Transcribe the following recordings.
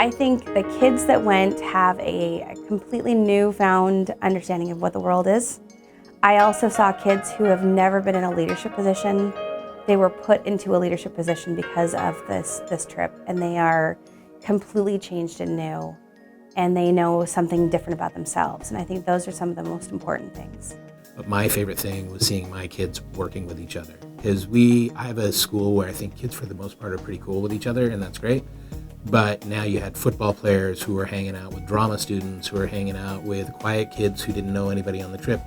I think the kids that went have a completely newfound understanding of what the world is. I also saw kids who have never been in a leadership position. They were put into a leadership position because of this trip, and they are completely changed and new, and they know something different about themselves. And I think those are some of the most important things. But my favorite thing was seeing my kids working with each other. Because I have a school where I think kids for the most part are pretty cool with each other, and that's great. But now you had football players who were hanging out with drama students, who were hanging out with quiet kids who didn't know anybody on the trip.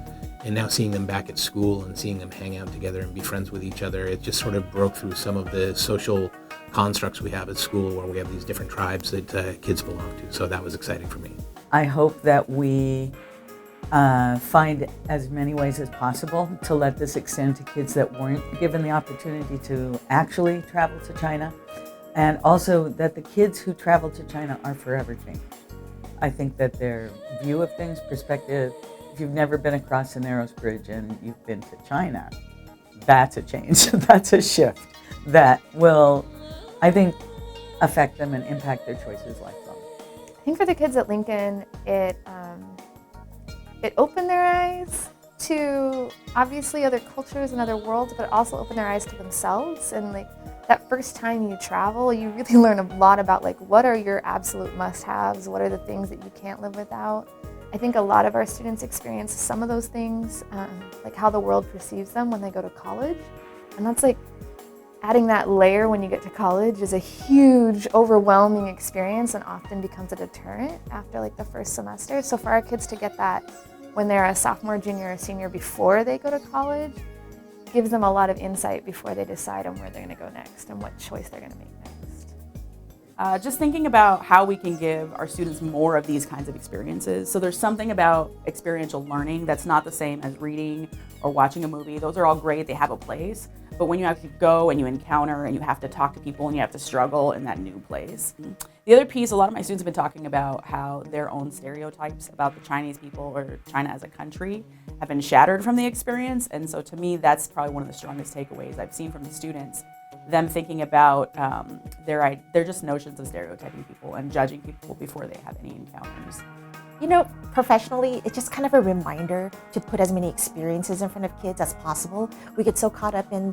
And now seeing them back at school and seeing them hang out together and be friends with each other, it just sort of broke through some of the social constructs we have at school where we have these different tribes that kids belong to. So that was exciting for me. I hope that we find as many ways as possible to let this extend to kids that weren't given the opportunity to actually travel to China, and also that the kids who travel to China are forever changed. I think that their view of things, perspective, if you've never been across the Narrows Bridge and you've been to China, that's a change, that's a shift that will, I think, affect them and impact their choices lifelong. I think for the kids at Lincoln, it opened their eyes to obviously other cultures and other worlds, but also opened their eyes to themselves. And like that first time you travel, you really learn a lot about like what are your absolute must-haves, what are the things that you can't live without. I think a lot of our students experience some of those things, like how the world perceives them when they go to college. And that's like adding that layer when you get to college is a huge, overwhelming experience and often becomes a deterrent after like the first semester. So for our kids to get that when they're a sophomore, junior, or senior before they go to college gives them a lot of insight before they decide on where they're going to go next and what choice they're going to make next. Just thinking about how we can give our students more of these kinds of experiences. So there's something about experiential learning that's not the same as reading or watching a movie. Those are all great, they have a place. But when you have to go and you encounter and you have to talk to people and you have to struggle in that new place. The other piece, a lot of my students have been talking about how their own stereotypes about the Chinese people or China as a country have been shattered from the experience. And so to me, that's probably one of the strongest takeaways I've seen from the students, them thinking about their just notions of stereotyping people and judging people before they have any encounters. You know, professionally, it's just kind of a reminder to put as many experiences in front of kids as possible. We get so caught up in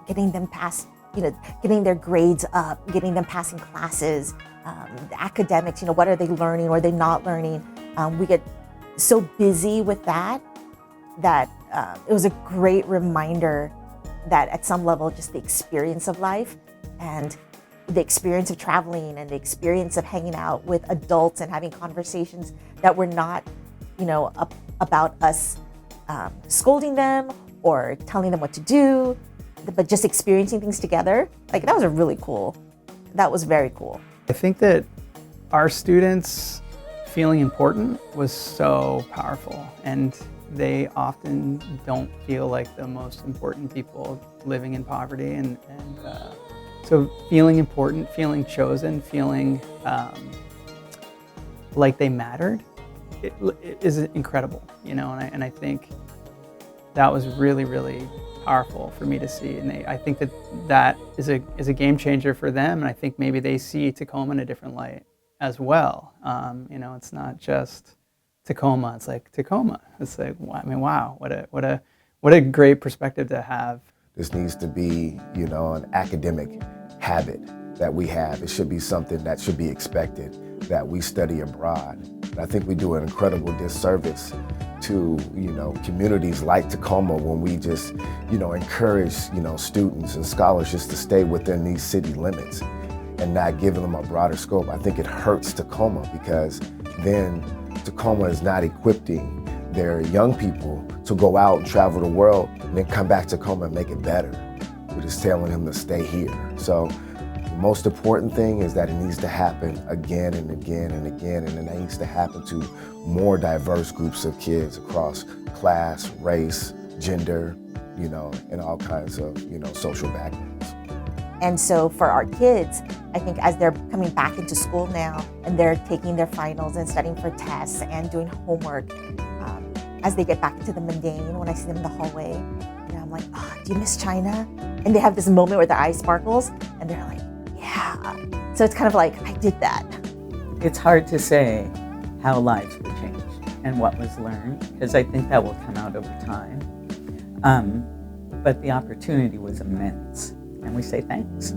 getting them past, getting their grades up, getting them passing classes, the academics, what are they learning or are they not learning? We get so busy with that it was a great reminder that at some level, just the experience of life and the experience of traveling and the experience of hanging out with adults and having conversations that were not, about us scolding them or telling them what to do, but just experiencing things together. Like that was very cool. I think that our students feeling important was so powerful, and they often don't feel like the most important people living in poverty, and so feeling important, feeling chosen, feeling like they mattered, it is incredible, and I think that was really, really powerful for me to see. And I think that is a game changer for them, and I think maybe they see Tacoma in a different light as well. It's not just Tacoma; it's like Tacoma. It's like, wow, what a great perspective to have. This needs to be, an academic habit that we have. It should be something that should be expected, that we study abroad. And I think we do an incredible disservice to, communities like Tacoma when we just, encourage, students and scholars just to stay within these city limits and not giving them a broader scope. I think it hurts Tacoma because then Tacoma is not equipping their young people to go out and travel the world and then come back to Tacoma and make it better. We're just telling them to stay here. So the most important thing is that it needs to happen again and again and again, and it needs to happen to more diverse groups of kids across class, race, gender, and all kinds of, social backgrounds. And so for our kids, I think as they're coming back into school now and they're taking their finals and studying for tests and doing homework, as they get back into the mundane, when I see them in the hallway, I'm like, oh, do you miss China? And they have this moment where their eyes sparkles and they're like, yeah. So it's kind of like, I did that. it's hard to say how lives were changed and what was learned, because I think that will come out over time. But the opportunity was immense, and we say thanks.